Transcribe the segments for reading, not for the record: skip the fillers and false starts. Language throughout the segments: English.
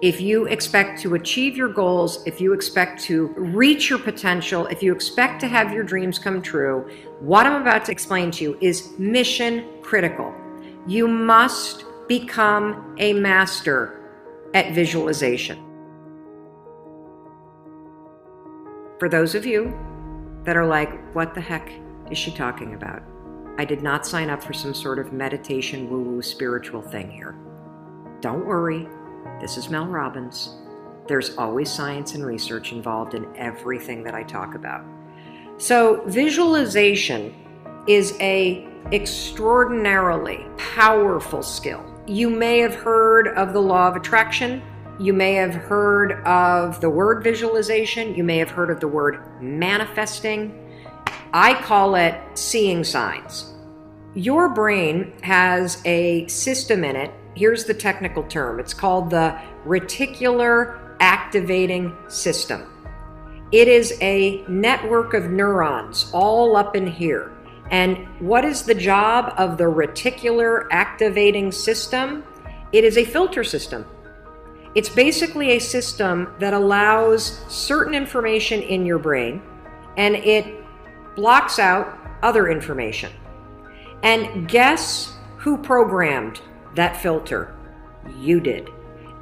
If you expect to achieve your goals, if you expect to reach your potential, if you expect to have your dreams come true, what I'm about to explain to you is mission critical. You must become a master at visualization. For those of you that are like, what the heck is she talking about? I did not sign up for some sort of meditation woo-woo spiritual thing here. Don't worry. This is Mel Robbins. There's always science and research involved in everything that I talk about. So visualization is an extraordinarily powerful skill. You may have heard of the law of attraction. You may have heard of the word visualization. You may have heard of the word manifesting. I call it seeing signs. Your brain has a system in it. Here's the technical term. It's called the reticular activating system. It is a network of neurons all up in here. And what is the job of the reticular activating system? It is a filter system. It's basically a system that allows certain information in your brain and it blocks out other information. And guess who programmed that filter? You did.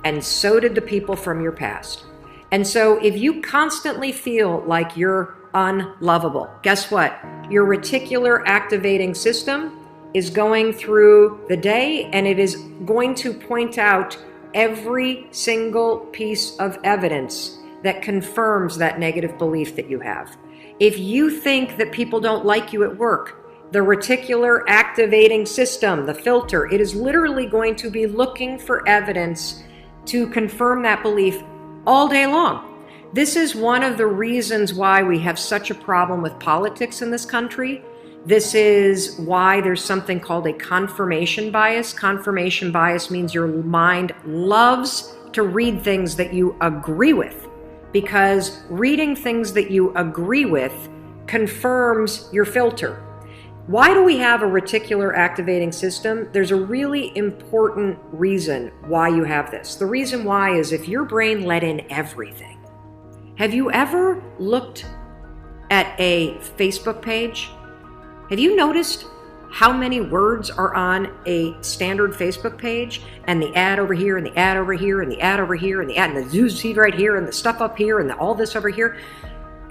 And so did the people from your past. And so if you constantly feel like you're unlovable, guess what? Your reticular activating system is going through the day and it is going to point out every single piece of evidence that confirms that negative belief that you have. If you think that people don't like you at work, the reticular activating system, the filter, it is literally going to be looking for evidence to confirm that belief all day long. This is one of the reasons why we have such a problem with politics in this country. This is why there's something called a confirmation bias. Confirmation bias means your mind loves to read things that you agree with, because reading things that you agree with confirms your filter. Why do we have a reticular activating system? There's a really important reason why you have this. The reason why is if your brain let in everything. Have you ever looked at a Facebook page? Have you noticed how many words are on a standard Facebook page, and the ad over here, and the ad over here, and the ad over here, and the ad, and the news feed right here, and the stuff up here, and all this over here?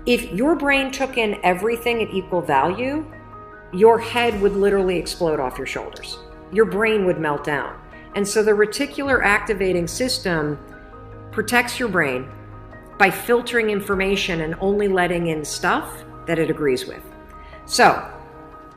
If your brain took in everything at equal value, your head would literally explode off your shoulders. Your brain would melt down. And so the reticular activating system protects your brain by filtering information and only letting in stuff that it agrees with. So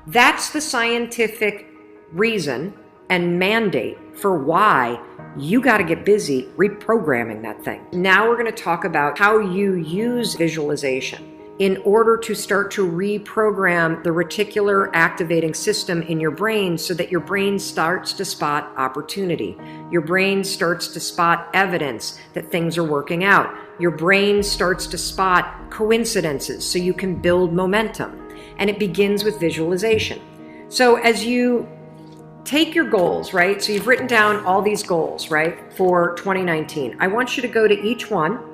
that's the scientific reason and mandate for why you got to get busy reprogramming that thing. Now we're going to talk about how you use visualization in order to start to reprogram the reticular activating system in your brain so that your brain starts to spot opportunity. Your brain starts to spot evidence that things are working out. Your brain starts to spot coincidences so you can build momentum. And it begins with visualization. So as you take your goals, right? So you've written down all these goals, right, for 2019. I want you to go to each one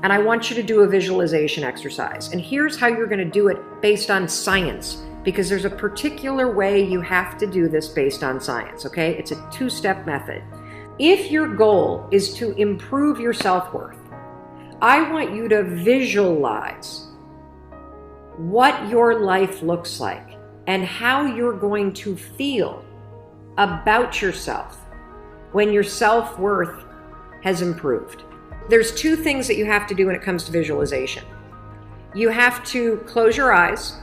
and I want you to do a visualization exercise. And here's how you're going to do it based on science, because there's a particular way you have to do this based on science, okay? It's a two-step method. If your goal is to improve your self-worth, I want you to visualize what your life looks like and how you're going to feel about yourself when your self-worth has improved. There's two things that you have to do when it comes to visualization. You have to close your eyes.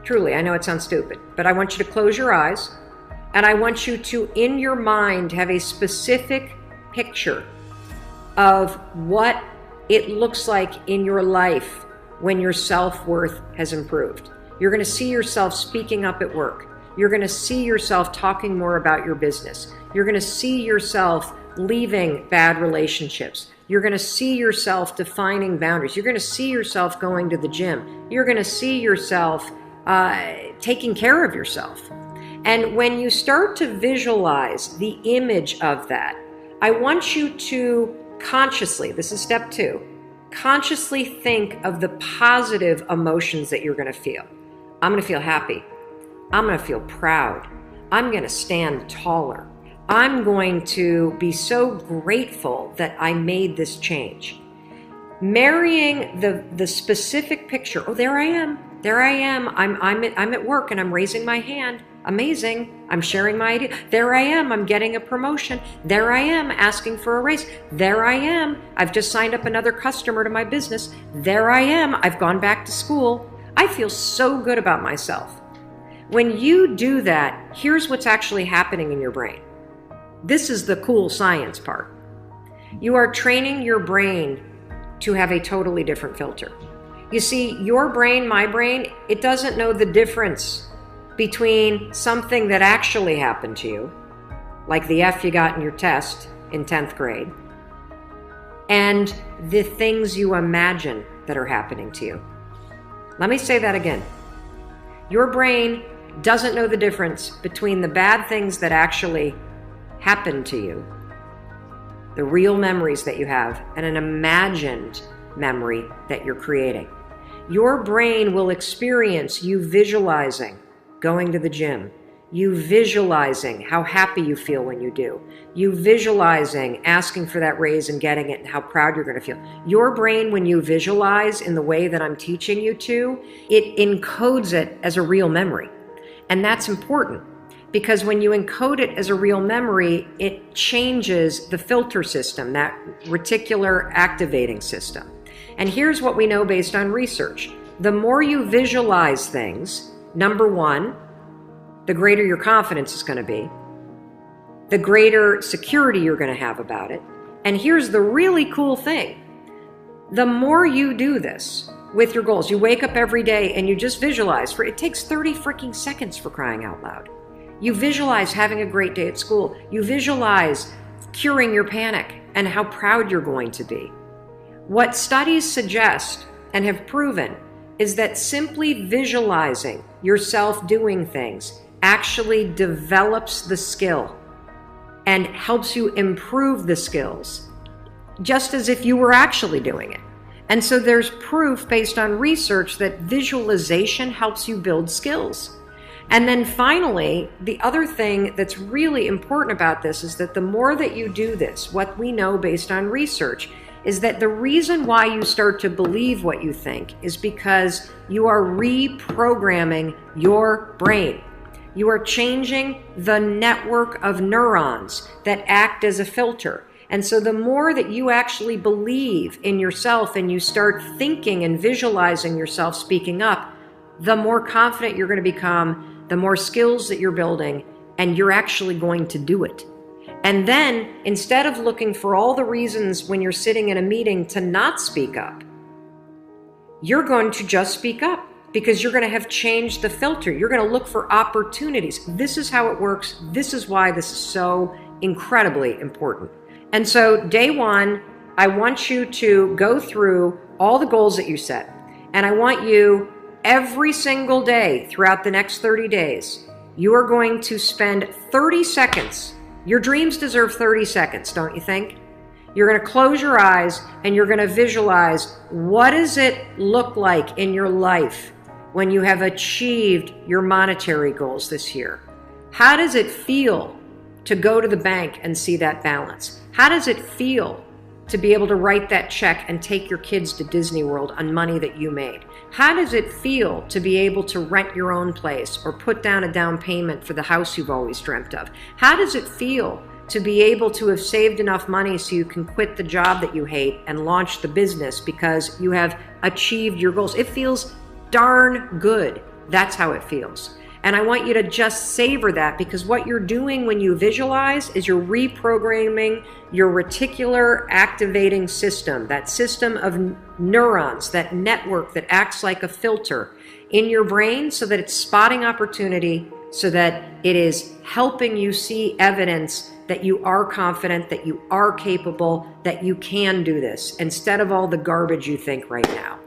Truly, I know it sounds stupid, but I want you to close your eyes, and I want you to, in your mind, have a specific picture of what it looks like in your life when your self-worth has improved. You're going to see yourself speaking up at work. You're going to see yourself talking more about your business. You're going to see yourself leaving bad relationships. You're going to see yourself defining boundaries. You're going to see yourself going to the gym. You're going to see yourself taking care of yourself. And when you start to visualize the image of that, I want you to consciously, this is step 2, consciously think of the positive emotions that you're going to feel. I'm going to feel happy. I'm going to feel proud. I'm going to stand taller. I'm going to be so grateful that I made this change. Marrying the specific picture. Oh, there I am. There I am. I'm at work and I'm raising my hand. Amazing. I'm sharing my idea. There I am. I'm getting a promotion. There I am asking for a raise. There I am. I've just signed up another customer to my business. There I am. I've gone back to school. I feel so good about myself. When you do that, here's what's actually happening in your brain. This is the cool science part. You are training your brain to have a totally different filter. You see, your brain, my brain, it doesn't know the difference between something that actually happened to you, like the F you got in your test in 10th grade, and the things you imagine that are happening to you. Let me say that again. Your brain doesn't know the difference between the bad things that actually happened to you, the real memories that you have, and an imagined memory that you're creating. Your brain will experience you visualizing going to the gym, you visualizing how happy you feel when you do, you visualizing asking for that raise and getting it and how proud you're going to feel. Your brain, when you visualize in the way that I'm teaching you to, it encodes it as a real memory. And that's important because when you encode it as a real memory, it changes the filter system, that reticular activating system. And here's what we know based on research. The more you visualize things, number one, the greater your confidence is going to be, the greater security you're going to have about it. And here's the really cool thing. The more you do this with your goals, you wake up every day and you just visualize, it takes 30 freaking seconds for crying out loud. You visualize having a great day at school. You visualize curing your panic and how proud you're going to be. What studies suggest and have proven is that simply visualizing yourself doing things actually develops the skill and helps you improve the skills, just as if you were actually doing it. And so there's proof based on research that visualization helps you build skills. And then finally, the other thing that's really important about this is that the more that you do this, what we know based on research is that the reason why you start to believe what you think is because you are reprogramming your brain. You are changing the network of neurons that act as a filter. And so the more that you actually believe in yourself and you start thinking and visualizing yourself speaking up, the more confident you're going to become, the more skills that you're building, and you're actually going to do it. And then, instead of looking for all the reasons when you're sitting in a meeting to not speak up, you're going to just speak up because you're going to have changed the filter. You're going to look for opportunities. This is how it works. This is why this is so incredibly important. And so, day one, I want you to go through all the goals that you set. And I want you, every single day throughout the next 30 days, you are going to spend 30 seconds. Your dreams deserve 30 seconds, don't you think? You're going to close your eyes and you're going to visualize, what does it look like in your life when you have achieved your monetary goals this year? How does it feel to go to the bank and see that balance? How does it feel to be able to write that check and take your kids to Disney World on money that you made? How does it feel to be able to rent your own place or put down a down payment for the house you've always dreamt of? How does it feel to be able to have saved enough money so you can quit the job that you hate and launch the business because you have achieved your goals? It feels darn good. That's how it feels. And I want you to just savor that, because what you're doing when you visualize is you're reprogramming your reticular activating system, that system of neurons, that network that acts like a filter in your brain so that it's spotting opportunity, so that it is helping you see evidence that you are confident, that you are capable, that you can do this, instead of all the garbage you think right now.